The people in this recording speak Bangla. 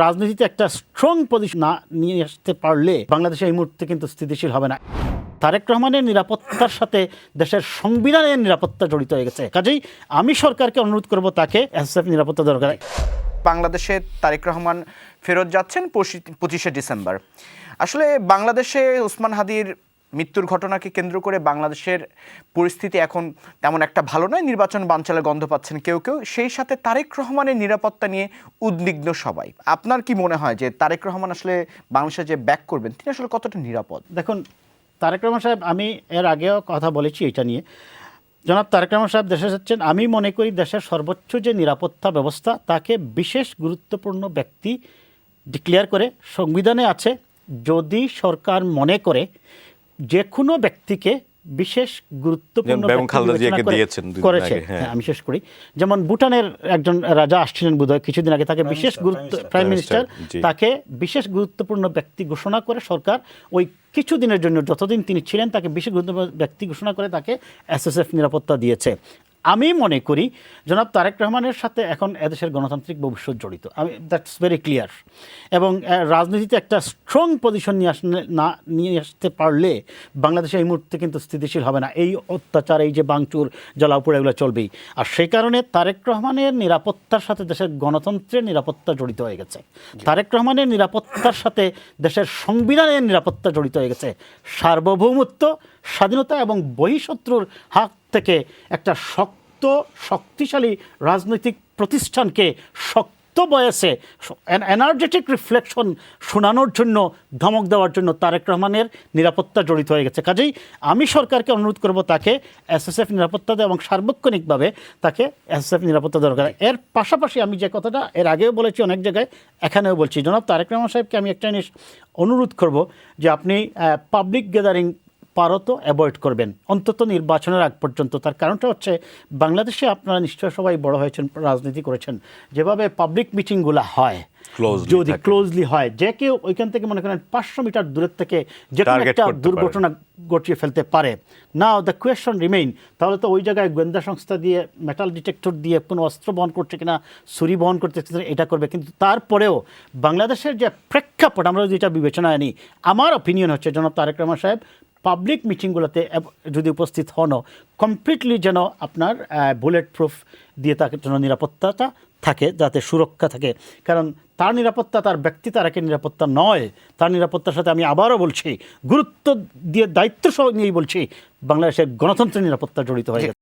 রাজনীতিতে একটা স্ট্রং পজিশন না নিয়ে আসতে পারলে বাংলাদেশে এই মুহূর্তে কিন্তু স্থিতিশীল হবে না। তারেক রহমানের নিরাপত্তার সাথে দেশের সংবিধানের নিরাপত্তা জড়িত হয়ে গেছে। কাজেই আমি সরকারকে অনুরোধ করব তাকে এসএসএফ নিরাপত্তা দরকার। বাংলাদেশে তারেক রহমান ফেরত যাচ্ছেন 25শে ডিসেম্বর। আসলে বাংলাদেশে ওসমান হাদির মৃত্যুর ঘটনাকে কেন্দ্র করে বাংলাদেশের পরিস্থিতি এখন তেমন একটা ভালো নয়। নির্বাচন বানচালের গন্ধ পাচ্ছেন কেউ কেউ, সেই সাথে তারেক রহমানের নিরাপত্তা নিয়ে উদ্বিগ্ন সবাই। আপনার কি মনে হয় যে তারেক রহমান আসলে বাংলাদেশে যে ব্যাক করবেন তিনি আসলে কতটা নিরাপদ? দেখুন, তারেক রহমান সাহেব, আমি এর আগেও কথা বলেছি এটা নিয়ে। জনাব তারেক রহমান সাহেব দেশে যাচ্ছেন, আমি মনে করি দেশের সর্বোচ্চ যে নিরাপত্তা ব্যবস্থা তাকে বিশেষ গুরুত্বপূর্ণ ব্যক্তি ডিক্লেয়ার করে সংবিধানে আছে। যদি সরকার মনে করে যে কোনো ব্যক্তিকে বিশেষ গুরুত্বপূর্ণ করেছে, আমি শেষ করি, যেমন ভুটানের একজন রাজা আসছিলেন বোধহয় কিছুদিন আগে, তাকে বিশেষ গুরুত্ব, প্রাইম মিনিস্টার, তাকে বিশেষ গুরুত্বপূর্ণ ব্যক্তি ঘোষণা করে সরকার ওই কিছুদিনের জন্য, যতদিন তিনি ছিলেন, তাকে বিশেষ গুরুত্বপূর্ণ ব্যক্তি ঘোষণা করে তাকে এসএসএফ নিরাপত্তা দিয়েছে। আমি মনে করি জনাব তারেক রহমানের সাথে এখন এদেশের গণতান্ত্রিক ভবিষ্যৎ জড়িত, আমি দ্যাটস ভেরি ক্লিয়ার। এবং রাজনীতিতে একটা স্ট্রং পজিশন নিয়ে আসতে পারলে বাংলাদেশে এই মুহূর্তে কিন্তু স্থিতিশীল হবে না। এই অত্যাচার, এই যে ভাঙচুর, জ্বালাওপোড়া, এগুলো চলবেই। আর সেই কারণে তারেক রহমানের নিরাপত্তার সাথে দেশের গণতন্ত্রের নিরাপত্তা জড়িত হয়ে গেছে। তারেক রহমানের নিরাপত্তার সাথে দেশের সংবিধানের নিরাপত্তা জড়িত হয়ে গেছে। সার্বভৌমত্ব, স্বাধীনতা এবং বহিঃশত্রুর হাত থেকে একটা শক্তিশালী রাজনৈতিক প্রতিষ্ঠানকে শক্ত বয়সে এনার্জেটিক রিফ্লেকশন শোনানোর জন্য, ধমক দেওয়ার জন্য তারেক রহমানের নিরাপত্তা জড়িত হয়ে গেছে। কাজেই আমি সরকারকে অনুরোধ করব তাকে এসএসএফ নিরাপত্তা দেওয়া এবং সার্বক্ষণিকভাবে তাকে এসএসএফ নিরাপত্তা দরকার। এর পাশাপাশি আমি যে কথাটা এর আগেও বলেছি অনেক জায়গায়, এখানেও বলছি, জনাব তারেক রহমান সাহেবকে আমি একটা জিনিস অনুরোধ করব যে আপনি পাবলিক গ্যাদারিং পারত অ্যাভয়েড করবেন, অন্তত নির্বাচনের আগ পর্যন্ত। তার কারণটা হচ্ছে, বাংলাদেশে আপনারা নিশ্চয় সবাই বড় হয়েছেন, রাজনীতি করেছেন, যেভাবে পাবলিক মিটিংগুলো হয়, যদি ক্লোজলি হয়, যে কেউ ওইখান থেকে মনে করেন 500 মিটার দূরের থেকে যে কোনো একটা দুর্ঘটনা ঘটিয়ে ফেলতে পারে। নাও দ্য কোয়েশ্চন রিমেইন, তাহলে তো ওই জায়গায় গোয়েন্দা সংস্থা দিয়ে, মেটাল ডিটেক্টর দিয়ে কোনো অস্ত্র বহন করছে কিনা, ছুরি বহন করতে এটা করবে। কিন্তু তারপরেও বাংলাদেশের যে প্রেক্ষাপট, আমরা যদি এটা বিবেচনায় নিই, আমার অপিনিয়ন হচ্ছে জনাব তারেক রহমান সাহেব পাবলিক মিটিংগুলোতে যদি উপস্থিত হন, কমপ্লিটলি যেন আপনার বুলেট প্রুফ দিয়ে তাকে যেন নিরাপত্তাটা থাকে, যাতে সুরক্ষা থাকে। কারণ তার নিরাপত্তা তার ব্যক্তি তারাকের নিরাপত্তা নয়। তার নিরাপত্তার সাথে আমি আবারও বলছি, গুরুত্ব দিয়ে দায়িত্ব সহ নিয়েই বলছি, বাংলাদেশের গণতন্ত্রের নিরাপত্তা জড়িত হয়ে গেছে।